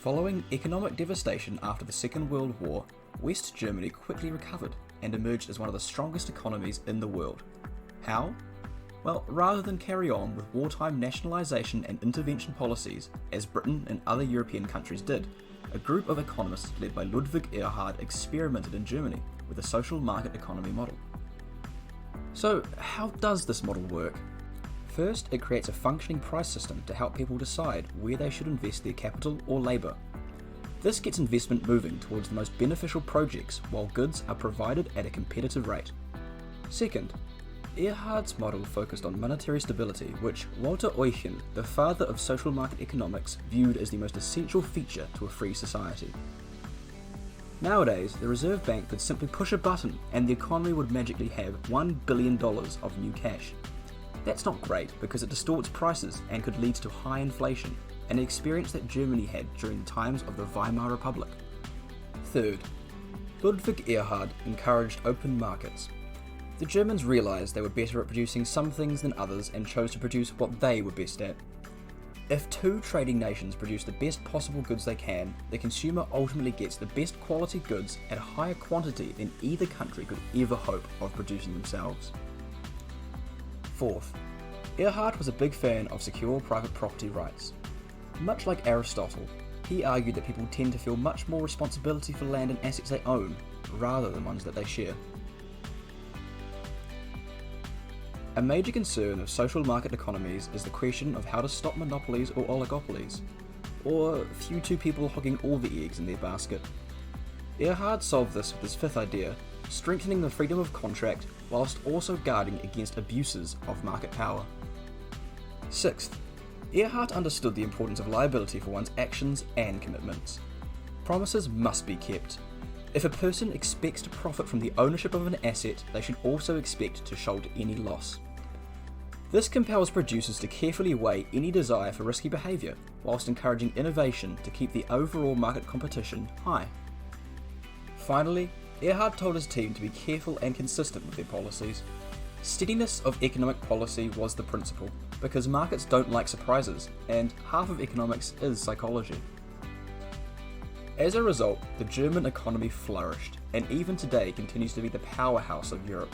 Following economic devastation after the Second World War, West Germany quickly recovered and emerged as one of the strongest economies in the world. How? Well, rather than carry on with wartime nationalisation and intervention policies, as Britain and other European countries did, a group of economists led by Ludwig Erhard experimented in Germany with a social market economy model. So, how does this model work? First, it creates a functioning price system to help people decide where they should invest their capital or labour. This gets investment moving towards the most beneficial projects while goods are provided at a competitive rate. Second, Erhard's model focused on monetary stability, which Walter Eucken, the father of social market economics, viewed as the most essential feature to a free society. Nowadays, the Reserve Bank could simply push a button and the economy would magically have $1 billion of new cash. That's not great because it distorts prices and could lead to high inflation, an experience that Germany had during the times of the Weimar Republic. Third, Ludwig Erhard encouraged open markets. The Germans realised they were better at producing some things than others and chose to produce what they were best at. If two trading nations produce the best possible goods they can, the consumer ultimately gets the best quality goods at a higher quantity than either country could ever hope of producing themselves. Fourth, Erhard was a big fan of secure private property rights. Much like Aristotle, he argued that people tend to feel much more responsibility for land and assets they own, rather than ones that they share. A major concern of social market economies is the question of how to stop monopolies or oligopolies, or few two people hogging all the eggs in their basket. Erhard solved this with his fifth idea, strengthening the freedom of contract whilst also guarding against abuses of market power. Sixth, Erhard understood the importance of liability for one's actions and commitments. Promises must be kept. If a person expects to profit from the ownership of an asset, they should also expect to shoulder any loss. This compels producers to carefully weigh any desire for risky behaviour, whilst encouraging innovation to keep the overall market competition high. Finally, Erhard told his team to be careful and consistent with their policies. Steadiness of economic policy was the principle, because markets don't like surprises, and half of economics is psychology. As a result, the German economy flourished, and even today continues to be the powerhouse of Europe.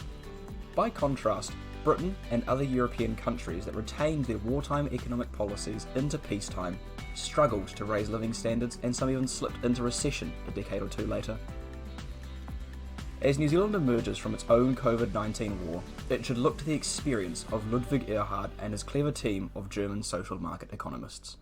By contrast, Britain and other European countries that retained their wartime economic policies into peacetime struggled to raise living standards, and some even slipped into recession a decade or two later. As New Zealand emerges from its own COVID-19 war, it should look to the experience of Ludwig Erhard and his clever team of German social market economists.